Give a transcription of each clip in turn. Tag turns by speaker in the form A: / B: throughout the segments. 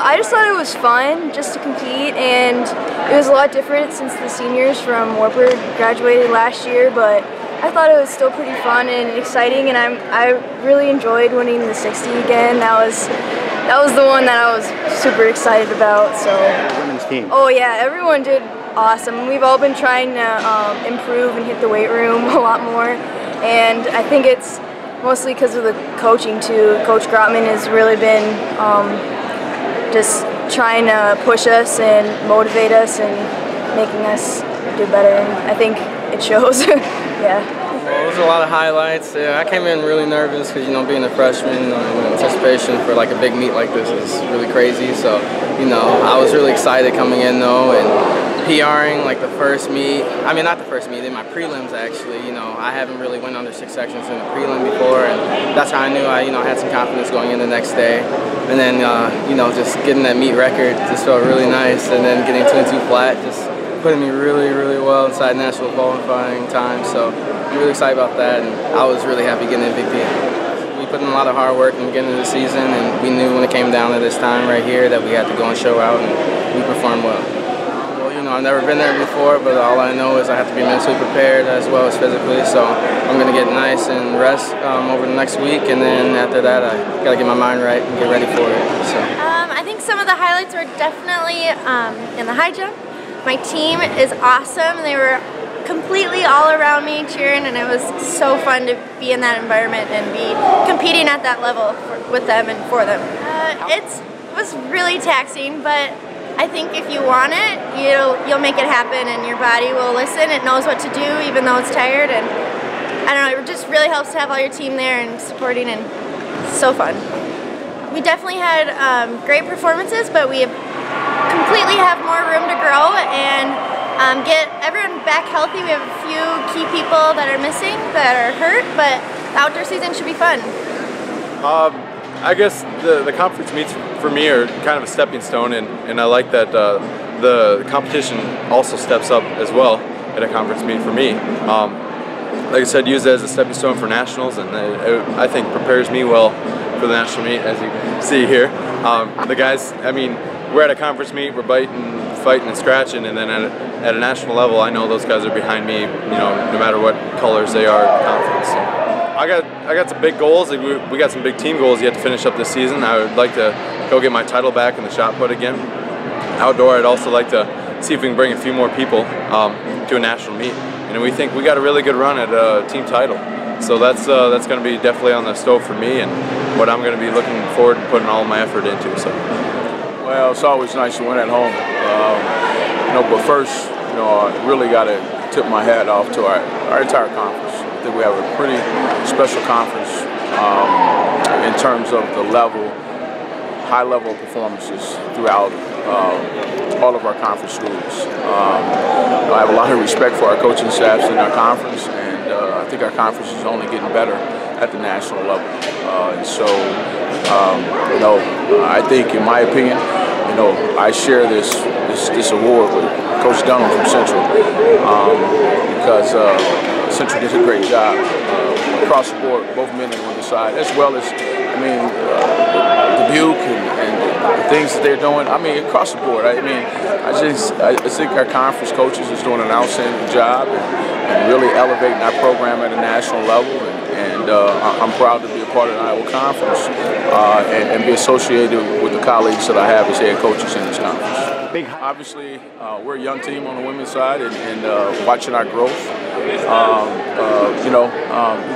A: I just thought it was fun just to compete, and it was a lot different since the seniors from Wartburg graduated last year, but I thought it was still pretty fun and exciting, and I really enjoyed winning the 60 again. That was the one that I was super excited about. So.
B: Women's team.
A: Oh yeah, everyone did awesome. We've all been trying to improve and hit the weight room a lot more, and I think it's mostly because of the coaching too. Coach Grotman has really been just trying to push us and motivate us and making us do better, and I think it shows. Yeah.
C: Well, it was a lot of highlights. I came in really nervous because, being a freshman, anticipation for like a big meet like this is really crazy. So, I was really excited coming in though, and PRing like the first meet. I mean, not the first meet, in my prelims actually. I haven't really went under 6 sections in a prelim before, and that's how I knew I had some confidence going in the next day. And then, just getting that meet record just felt really nice, and then getting 2 and 2 flat just putting me really, really well inside national qualifying time. So I'm really excited about that, and I was really happy getting MVP. We put in a lot of hard work in the beginning of the season, and we knew when it came down to this time right here that we had to go and show out, and we performed well. I've never been there before, but all I know is I have to be mentally prepared as well as physically, so I'm going to get nice and rest over the next week, and then after that I got to get my mind right and get ready for it. So.
D: I think some of the highlights were definitely in the high jump. My team is awesome. They were completely all around me cheering, and it was so fun to be in that environment and be competing at that level with them and for them. It was really taxing, but I think if you want it, you'll make it happen, and your body will listen. It knows what to do even though it's tired, and I don't know, it just really helps to have all your team there and supporting, and so fun. We definitely had great performances, but we completely have more room to grow and get everyone back healthy. We have a few key people that are missing, that are hurt, but the outdoor season should be fun.
E: I guess the conference meets for me are kind of a stepping stone, and I like that the competition also steps up as well at a conference meet for me. Like I said, use it as a stepping stone for nationals, and I think prepares me well for the national meet, as you can see here. The guys, I mean, we're at a conference meet, we're biting, fighting, and scratching, and then at a national level, I know those guys are behind me, no matter what colors they are at the conference. So I got some big goals. We got some big team goals yet to finish up this season. I would like to go get my title back in the shot put again. Outdoor, I'd also like to see if we can bring a few more people to a national meet. We think we got a really good run at a team title. So that's going to be definitely on the stove for me, and what I'm going to be looking forward to putting all my effort into. So.
F: Well, it's always nice to win at home. But first, I really got to tip my hat off to our entire conference. I think we have a pretty special conference in terms of the high level of performances throughout all of our conference schools. I have a lot of respect for our coaching staffs in our conference, and I think our conference is only getting better at the national level. I think, in my opinion, I share this award with Coach Dunham from Central because Central did a great job across the board, both men and women's side, as well as, Dubuque and the things that they're doing. Across the board. I think our conference coaches is doing an outstanding job and really elevating our program at a national level. And I'm proud to be a part of the Iowa Conference and be associated with the colleagues that I have as head coaches in this conference. Obviously, we're a young team on the women's side, and watching our growth. We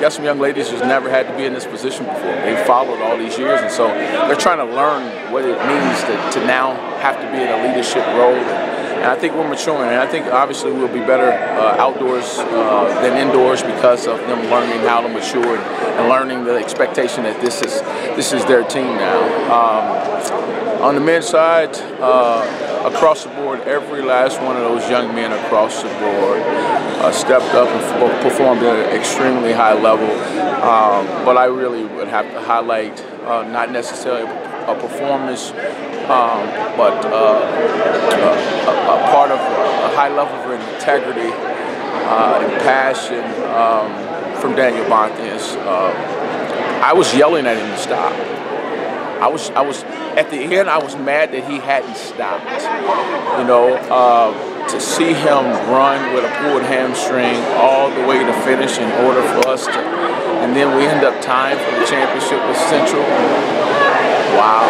F: got some young ladies who's never had to be in this position before. They've followed all these years, and so they're trying to learn what it means to now have to be in a leadership role. And I think we're maturing, and I think obviously we'll be better outdoors than indoors because of them learning how to mature and learning the expectation that this is their team now. On the men's side, across the board, every last one of those young men across the board stepped up and performed at an extremely high level. But I really would have to highlight not necessarily a performance, but a part of a high level of integrity and passion from Daniel Bontes. I was yelling at him to stop. I was at the end. I was mad that he hadn't stopped. You know, to see him run with a pulled hamstring all the way to finish in order for us to, and then we end up tying for the championship with Central. Wow,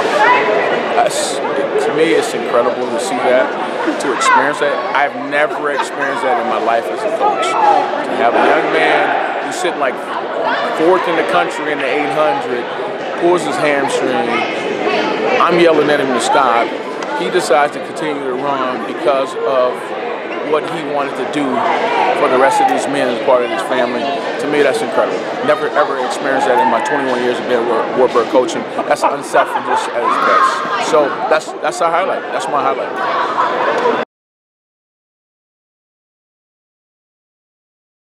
F: to me it's incredible to see that, to experience that. I've never experienced that in my life as a coach. To have a young man who's sitting like 4th in the country in the 800, pulls his hamstring, I'm yelling at him to stop. He decides to continue to run because of what he wanted to do for the rest of these men as part of his family. To me, that's incredible. Never ever experienced that in my 21 years of being Wartburg coaching. That's unselfish at its best. So that's our highlight. That's my highlight.